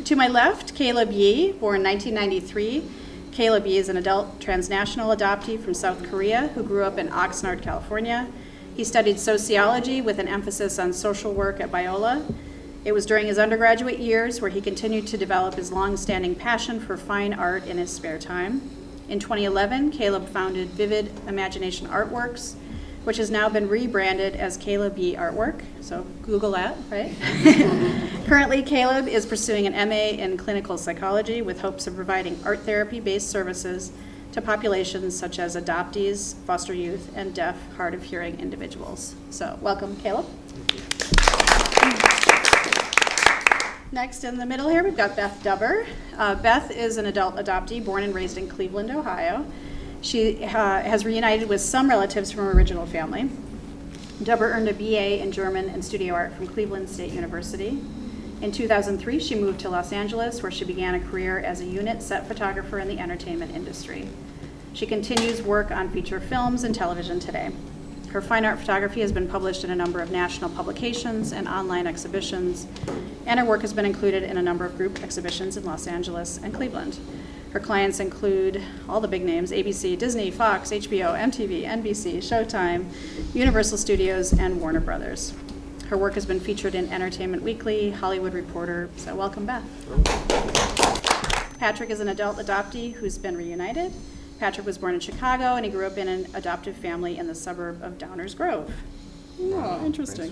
To my left, Caleb Yee, born 1993. Caleb Yee is an adult transnational adoptee from South Korea who grew up in Oxnard, California. He studied sociology with an emphasis on social work at Biola. It was during his undergraduate years where he continued to develop his long-standing passion for fine art in his spare time. In 2011, Caleb founded Vivid Imagination Artworks, which has now been rebranded as Caleb Yee Artwork, so Google that, right? Currently, Caleb is pursuing an MA in clinical psychology with hopes of providing art therapy-based services to populations such as adoptees, foster youth, and deaf, hard of hearing individuals. So, welcome, Caleb. Next in the middle here, we've got Beth Dubber. Beth is an adult adoptee born and raised in Cleveland, Ohio. She has reunited with some relatives from her original family. Dubber earned a BA in German and studio art from Cleveland State University. In 2003, she moved to Los Angeles, where she began a career as a unit set photographer in the entertainment industry. She continues work on feature films and television today. Her fine art photography has been published in a number of national publications and online exhibitions, and her work has been included in a number of group exhibitions in Los Angeles and Cleveland. Her clients include all the big names: ABC, Disney, Fox, HBO, MTV, NBC, Showtime, Universal Studios, and Warner Brothers. Her work has been featured in Entertainment Weekly, Hollywood Reporter, so welcome, Beth. Patrick is an adult adoptee who's been reunited. Patrick was born in Chicago, and he grew up in an adoptive family in the suburb of Downers Grove. Oh, interesting.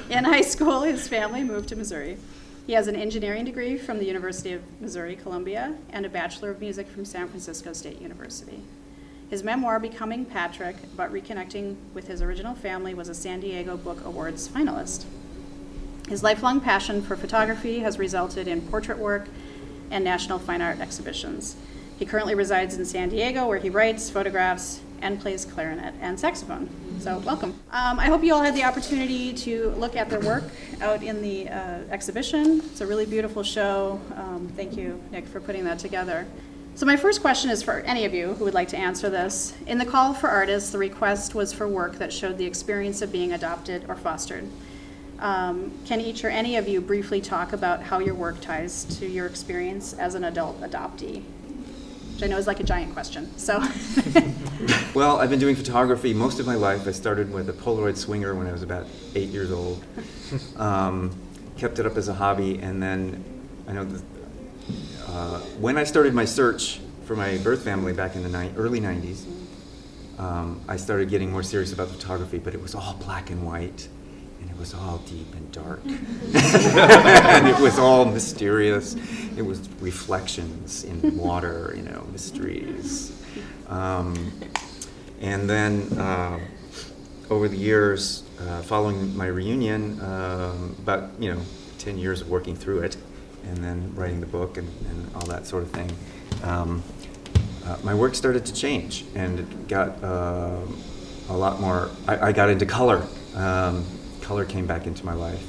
In high school, his family moved to Missouri. He has an engineering degree from the University of Missouri-Columbia and a Bachelor of Music from San Francisco State University. His memoir, Becoming Patrick, about reconnecting with his original family, was a San Diego Book Awards finalist. His lifelong passion for photography has resulted in portrait work and national fine art exhibitions. He currently resides in San Diego, where he writes, photographs, and plays clarinet and saxophone. So welcome. I hope you all had the opportunity to look at their work out in the exhibition. It's a really beautiful show. Thank you, Nick, for putting that together. So my first question is for any of you who would like to answer this. In the call for artists, the request was for work that showed the experience of being adopted or fostered. Can each or any of you briefly talk about how your work ties to your experience as an adult adoptee? Which I know is like a giant question, so. Well, I've been doing photography most of my life. I started with a Polaroid Swinger when I was about 8 years old. Kept it up as a hobby, and then I know when I started my search for my birth family back in the early 90s, I started getting more serious about photography, but it was all black and white. It was all deep and dark. And it was all mysterious. It was reflections in water, mysteries. And then over the years, following my reunion, about 10 years of working through it, and then writing the book and all that sort of thing, my work started to change, and it got a lot more. I got into color. Color came back into my life,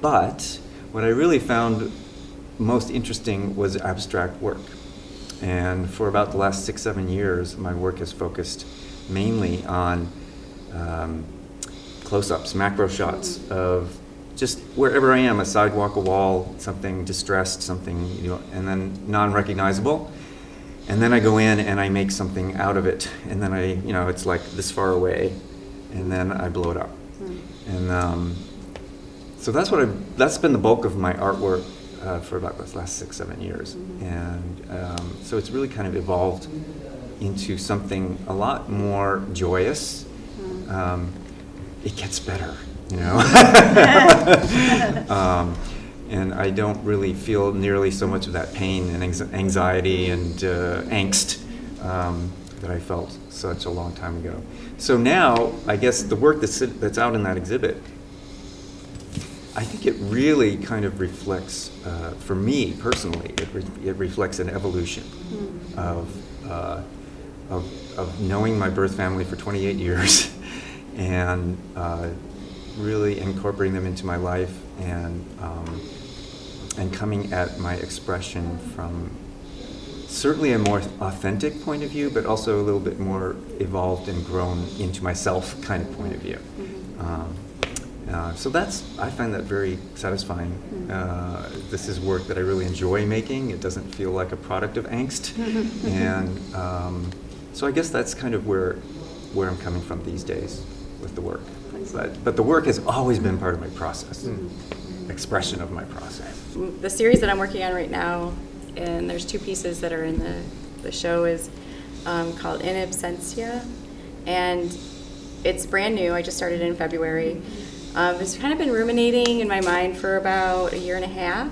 but what I really found most interesting was abstract work. And for about the last 6-7 years, my work has focused mainly on close-ups, macro shots of just wherever I am, a sidewalk, a wall, something distressed, something, and then non-recognizable. And then I go in and I make something out of it, and then it's like this far away, and then I blow it up. And so that's been the bulk of my artwork for about the last 6-7 years. And so it's really kind of evolved into something a lot more joyous. It gets better, and I don't really feel nearly so much of that pain and anxiety and angst that I felt such a long time ago. So now, I guess the work that's out in that exhibit, I think it really kind of reflects, for me personally, it reflects an evolution of knowing my birth family for 28 years and really incorporating them into my life and coming at my expression from certainly a more authentic point of view, but also a little bit more evolved and grown into myself kind of point of view. So I find that very satisfying. This is work that I really enjoy making. It doesn't feel like a product of angst. And so I guess that's kind of where I'm coming from these days with the work. But the work has always been part of my process, expression of my process. The series that I'm working on right now, and there's 2 pieces that are in the show, is called In Absentia, and it's brand new. I just started in February. It's kind of been ruminating in my mind for about 1.5 years,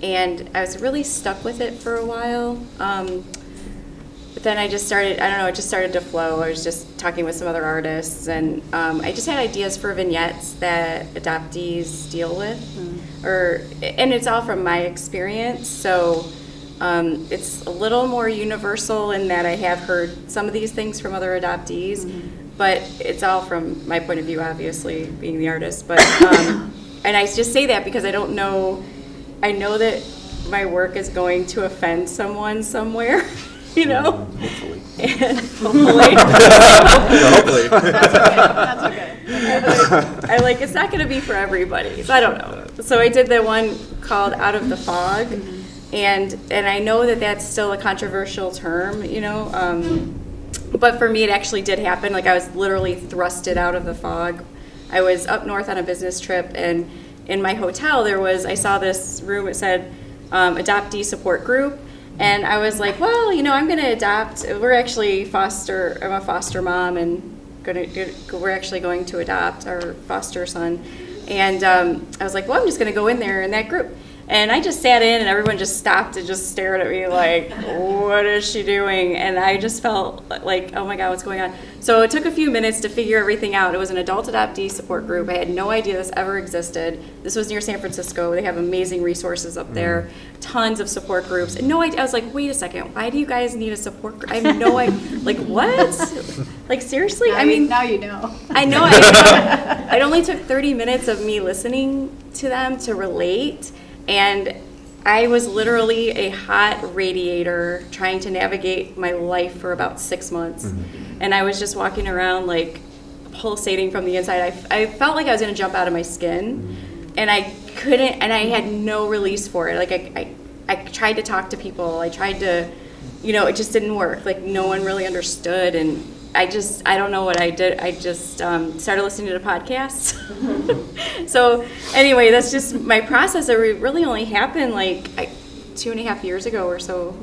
and I was really stuck with it for a while. But then I just started, I don't know, it just started to flow. I was just talking with some other artists, and I just had ideas for vignettes that adoptees deal with, and it's all from my experience. So it's a little more universal in that I have heard some of these things from other adoptees, but it's all from my point of view, obviously, being the artist. But and I just say that because I don't know, I know that my work is going to offend someone somewhere. You know? Hopefully. And hopefully. Hopefully. That's okay. I like, it's not going to be for everybody. So I don't know. So I did the one called Out of the Fog. And I know that that's still a controversial term, you know? But for me, it actually did happen. Like, I was literally thrusted out of the fog. I was up north on a business trip, and in my hotel, I saw this room, it said, Adoptee Support Group. And I was like, well, you know, I'm going to adopt. We're actually I'm a foster mom, and we're actually going to adopt our foster son. And I was like, well, I'm just going to go in there in that group. And I just sat in, and everyone just stopped and just stared at me like, what is she doing? And I just felt like, oh my God, what's going on? So it took a few minutes to figure everything out. It was an adult adoptee support group. I had no idea this ever existed. This was near San Francisco. They have amazing resources up there, tons of support groups. And no idea. I was like, wait a second, why do you guys need a support group? I have no idea. Like, what? Like, seriously? Now you know. I know. It only took 30 minutes of me listening to them to relate. And I was literally a hot radiator trying to navigate my life for about 6 months. And I was just walking around like pulsating from the inside. I felt like I was going to jump out of my skin, and I couldn't, and I had no release for it. Like I tried to talk to people. I tried to, you know, it just didn't work. Like, no one really understood, and I don't know what I did. I just started listening to the podcasts. So anyway, that's just my process. It really only happened like 2.5 years ago or so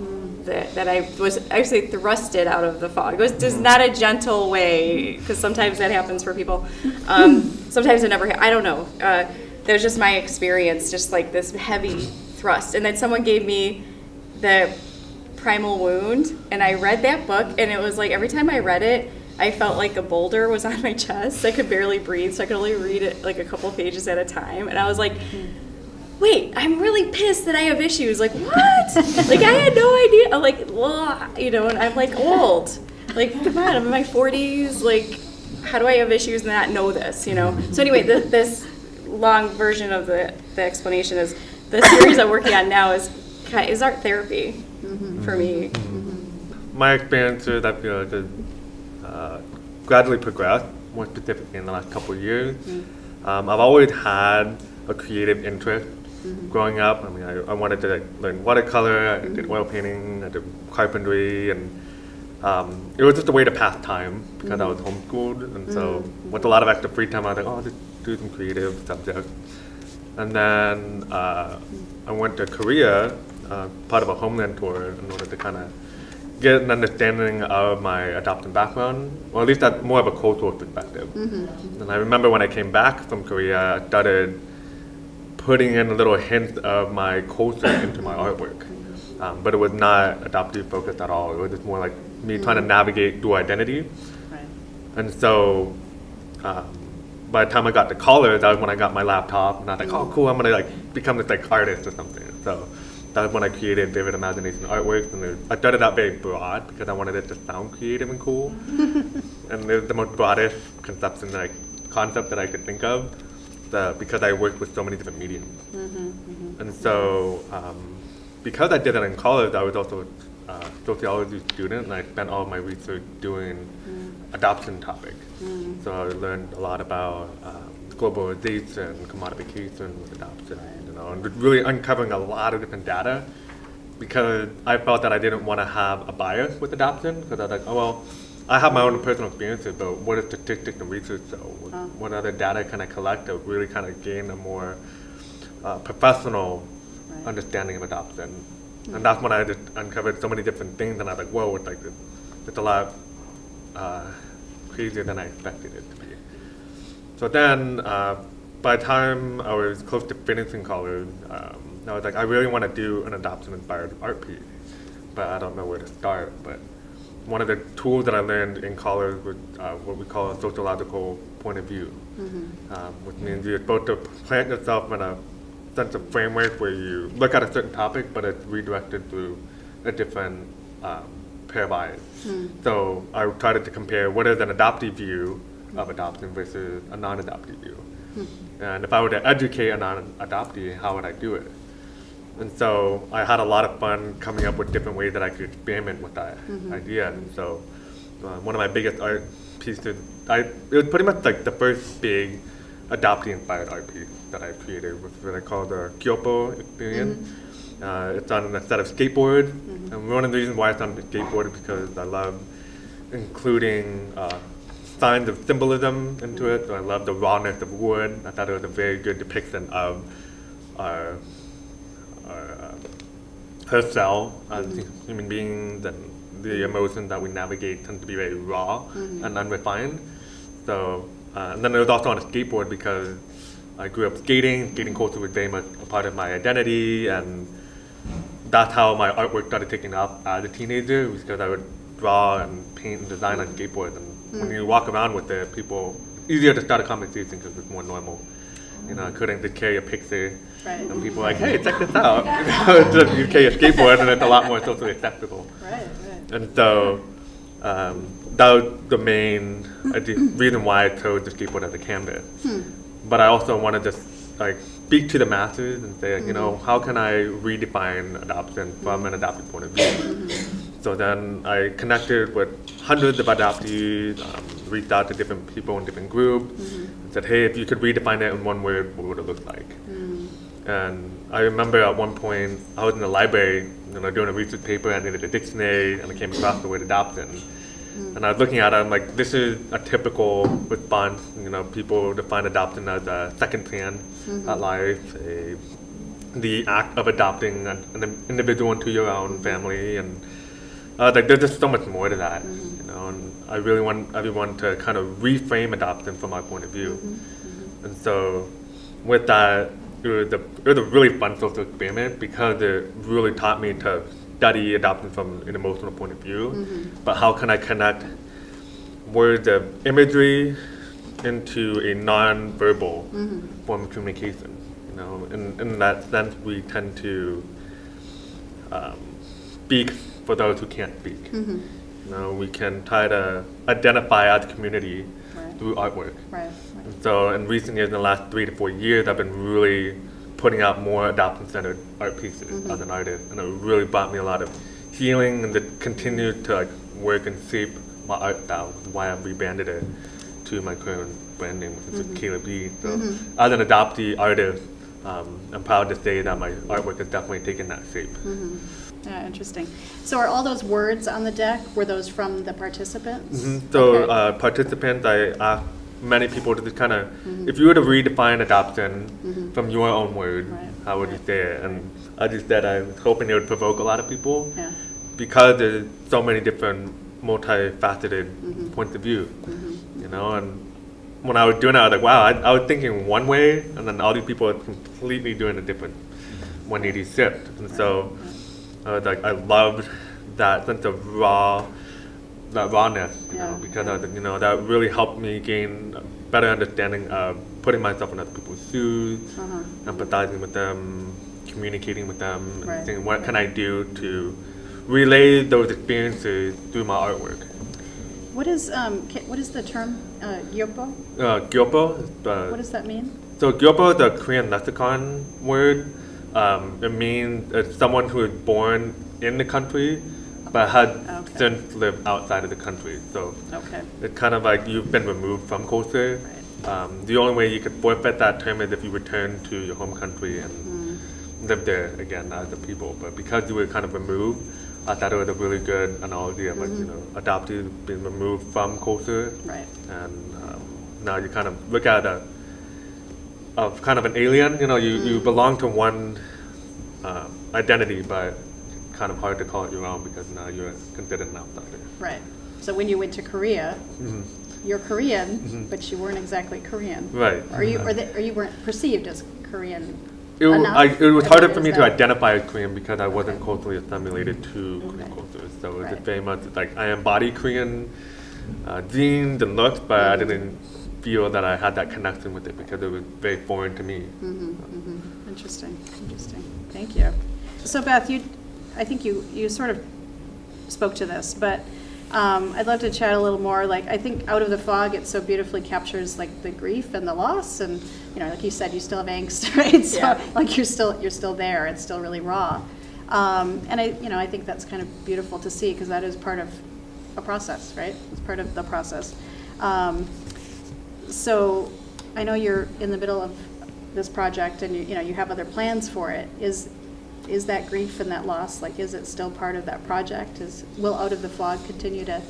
that I was actually thrusted out of the fog. It was just not a gentle way, because sometimes that happens for people. Sometimes it never I don't know. That was just my experience, just like this heavy thrust. And then someone gave me the Primal Wound, and I read that book, and it was like every time I read it, I felt like a boulder was on my chest. I could barely breathe, so I could only read it like a couple pages at a time. And I was like, wait, I'm really pissed that I have issues. Like, what? Like, I had no idea. I'm like, well, you know, and I'm like old. Like, come on, I'm in my 40s. Like, how do I have issues and not know this, you know? So anyway, this long version of the explanation is the series I'm working on now is art therapy for me. My experience is, I feel like, has gradually progressed, more specifically in the last couple of years. I've always had a creative interest growing up. I mean, I wanted to learn watercolor, I did oil painting, I did carpentry, and it was just a way to pass time because I was homeschooled. And so with a lot of extra free time, I was like, oh, I'll just do some creative subjects. And then I went to Korea, part of a homeland tour, in order to kind of get an understanding of my adoptive background, or at least more of a cultural perspective. And I remember when I came back from Korea, I started putting in a little hint of my culture into my artwork. But it was not adoptive focused at all. It was just more like me trying to navigate dual identity. Right. And so by the time I got to college, that was when I got my laptop, and I was like, oh cool, I'm gonna like become this like artist or something. So that was when I created Vivid Imagination artworks, and I started out very broad because I wanted it to sound creative and cool. And it was the most broadest concept that I could think of, because I worked with so many different mediums. And so because I did that in college, I was also a sociology student, and I spent all of my research doing adoption topics. So I learned a lot about globalization, commodification with adoption, and really uncovering a lot of different data, because I felt that I didn't want to have a bias with adoption, because I was like, oh well, I have my own personal experiences, but what is statistics and research show? What other data can I collect to really kind of gain a more professional understanding of adoption? And that's when I just uncovered so many different things, and I was like, whoa, it's a lot crazier than I expected it to be. So then, by the time I was close to finishing college, I was like, I really want to do an adoption-inspired art piece, but I don't know where to start. But one of the tools that I learned in college was what we call a sociological point of view, which means you're supposed to plant yourself in a sense of framework where you look at a certain topic, but it's redirected through a different pair of eyes. So I tried to compare what is an adoptee view of adoption versus a non-adoptee view. And if I were to educate a non-adoptee, how would I do it? And so I had a lot of fun coming up with different ways that I could experiment with that idea. And so one of my biggest art pieces, it was pretty much like the first big adoptee-inspired art piece that I created, which is what I call the Yoffe experience. It's on a set of skateboards. And one of the reasons why it's on the skateboard is because I love including signs of symbolism into it. So I love the rawness of wood. I thought it was a very good depiction of our herself as human beings, and the emotions that we navigate tend to be very raw and unrefined. So, and then it was also on a skateboard because I grew up skating culture was very much a part of my identity, and that's how my artwork started taking off as a teenager, was because I would draw and paint and design on skateboards. And when you walk around with it, easier to start a conversation because it's more normal. I couldn't just carry a picture, and people were like, hey, check this out. Just you carry a skateboard, and it's a lot more socially acceptable. And so that was the main reason why I chose the skateboard as a canvas. But I also wanted to speak to the masses and say, how can I redefine adoption from an adoptive point of view? So then I connected with hundreds of adoptees, reached out to different people in different groups, and said, hey, if you could redefine it in one word, what would it look like? And I remember at one point, I was in the library, doing a research paper, I needed a dictionary, and I came across the word adoption. And I was looking at it, I'm like, this is a typical response. People define adoption as a second chance at life, the act of adopting an individual into your own family, and there's just so much more to that, and I really want everyone to kind of reframe adoption from my point of view. And so with that, it was a really fun social experiment because it really taught me to study adoption from an emotional point of view, but how can I connect words of imagery into a non-verbal form of communication? In that sense, we tend to speak for those who can't speak. We can try to identify as a community through artwork. And so in recent years, in the last 3 to 4 years, I've been really putting out more adoption-centered art pieces as an artist, and it really brought me a lot of healing, and to continue to work and shape my art style, which is why I've rebranded it to my current brand name, which is Caleb B. So as an adoptee artist, I'm proud to say that my artwork has definitely taken that shape. Yeah, interesting. So are all those words on the deck, were those from the participants? So participants, I asked many people to just kind of, if you were to redefine adoption from your own word, how would you say it? And I just said I was hoping it would provoke a lot of people, because there's so many different multifaceted points of view, and when I was doing it, I was like, wow, I was thinking one way, and then all these people are completely doing a different 180 shift. And so I was like, I loved that sense of rawness, because I was like, that really helped me gain a better understanding of putting myself in other people's shoes, empathizing with them, communicating with them, and saying, what can I do to relay those experiences through my artwork. What is the term, Yoffe? Gyopo. What does that mean? So Gyopo is a Korean lexicon word. It means it's someone who is born in the country, but had since lived outside of the country. So it's kind of like you've been removed from culture, the only way you could forfeit that term is if you return to your home country and live there again as a people. But because you were kind of removed, I thought it was a really good analogy of adoptees being removed from culture, Right. and now you kind of look at of kind of an alien. You belong to one identity, but kind of hard to call it your own because now you're considered an outsider. Right. So when you went to Korea, you're Korean, but you weren't exactly Korean. Right. Or you weren't perceived as Korean. It enough? was I harder mean, for me is to that- identify as Korean because I wasn't culturally assimilated to Korean Okay. culture. So it was Right. very much like I embody Korean genes and looks, but I didn't feel that I had that connection with it because it was very foreign to me. Interesting. Thank you. So Beth, I think you sort of spoke to this, but I'd love to chat a little more. Like, I think Out of the Fog, it so beautifully captures like the grief and the loss, and like you said, you still have angst, right? So Yeah. like you're still there. It's still really raw, and I think that's kind of beautiful to see because that is part of a process, right? It's part of the process. So I know you're in the middle of this project, and you have other plans for it. Is that grief and that loss, like, is it still part of that project? Will Out of the Fog continue to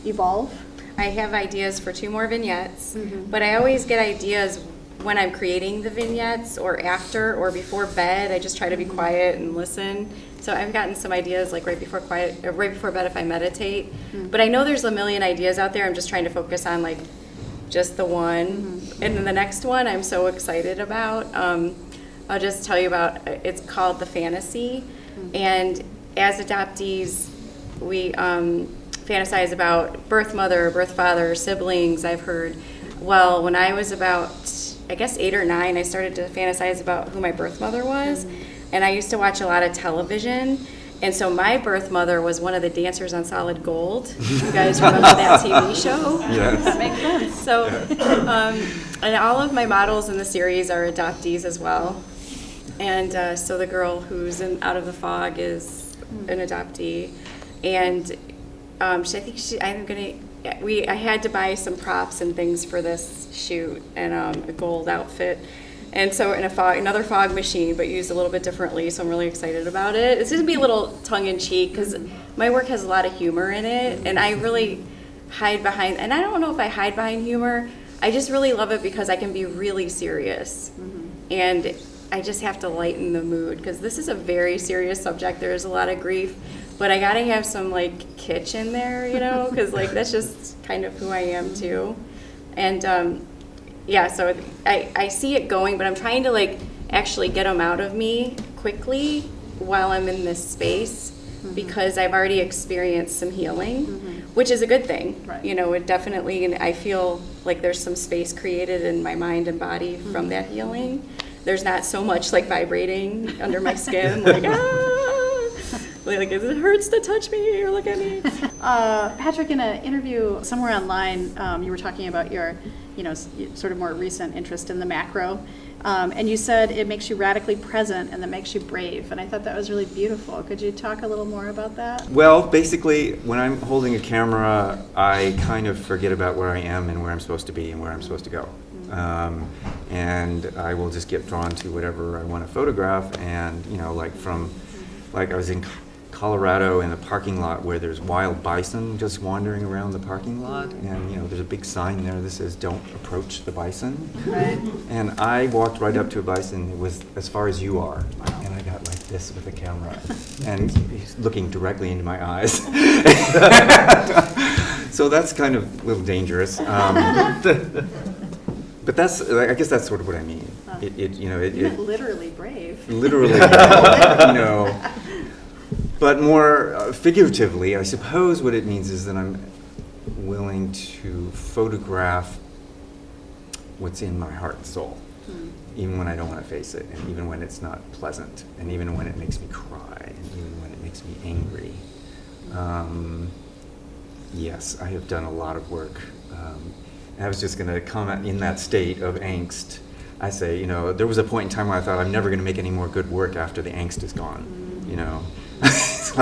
evolve? I have ideas for 2 more vignettes, but I always get ideas when I'm creating the vignettes or after or before bed. I just try to be quiet and listen. So I've gotten some ideas like right before bed if I meditate. But I know there's a million ideas out there. I'm just trying to focus on like just the one. And then the next one I'm so excited about. I'll just tell you about, it's called The Fantasy. And as adoptees, we fantasize about birth mother, birth father, siblings, I've heard. Well, when I was about, I guess 8 or 9, I started to fantasize about who my birth mother was. And I used to watch a lot of television. And so my birth mother was one of the dancers on Solid Gold. You guys remember that TV show? Yes. Makes sense. So, and all of my models in the series are adoptees as well. And so the girl who's in Out of the Fog is an adoptee. And I had to buy some props and things for this shoot and a gold outfit. And so in another fog machine, but used a little bit differently, so I'm really excited about it. It's going to be a little tongue-in-cheek because my work has a lot of humor in it, and I really hide behind, and I don't know if I hide behind humor, I just really love it because I can be really serious. And I just have to lighten the mood because this is a very serious subject. There is a lot of grief, but I got to have some like kitsch in there, because like that's just kind of who I am too. And yeah, so I see it going, but I'm trying to like actually get them out of me quickly while I'm in this space because I've already experienced some healing, which is a good thing. Right. It definitely, and I feel like there's some space created in my mind and body from that healing. There's not so much like vibrating under my skin, like like it hurts to touch me or look at me. Patrick, in an interview somewhere online, you were talking about your, sort of more recent interest in the macro, and you said it makes you radically present and that makes you brave, and I thought that was really beautiful. Could you talk a little more about that? Well, basically, when I'm holding a camera, I kind of forget about where I am and where I'm supposed to be and where I'm supposed to go. And I will just get drawn to whatever I want to photograph, and, like I was in Colorado in a parking lot where there's wild bison just wandering around the parking lot, and there's a big sign there that says "Don't approach the bison." Right. And I walked right up to a bison. It was as far as you are, and I got like this with the camera, and he's looking directly into my eyes. So that's kind of a little dangerous. But I guess that's sort of what I mean. You're literally brave. Literally, But more figuratively, I suppose what it means is that I'm willing to photograph what's in my heart and soul, even when I don't want to face it, and even when it's not pleasant, and even when it makes me cry, and even when it makes me angry. Yes, I have done a lot of work. I was just going to comment in that state of angst. I say, there was a point in time where I thought I'm never going to make any more good work after the angst is gone, So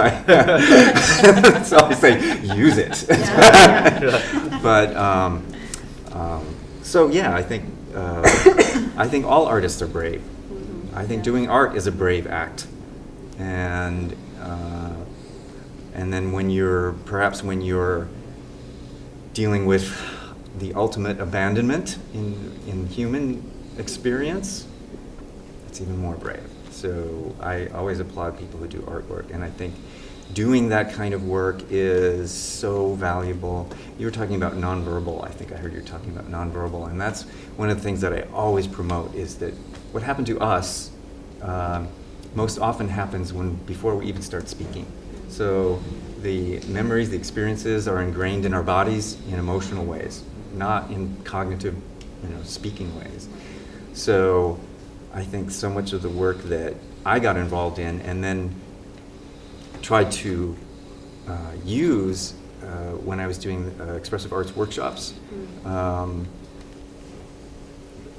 I say, use it. But So yeah, I think all artists are brave. I think doing art is a brave act, and then when you're dealing with the ultimate abandonment in human experience, it's even more brave. So I always applaud people who do artwork, and I think doing that kind of work is so valuable. You were talking about nonverbal. I think I heard you talking about nonverbal, and that's one of the things that I always promote, is that what happened to us most often happens before we even start speaking. So the memories, the experiences are ingrained in our bodies in emotional ways, not in cognitive, speaking ways. So I think so much of the work that I got involved in and then tried to use when I was doing expressive arts workshops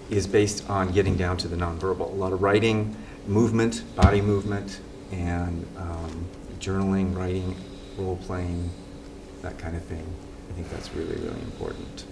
is based on getting down to the nonverbal. A lot of writing, movement, body movement, and journaling, writing, role playing, that kind of thing. I think that's really, really important.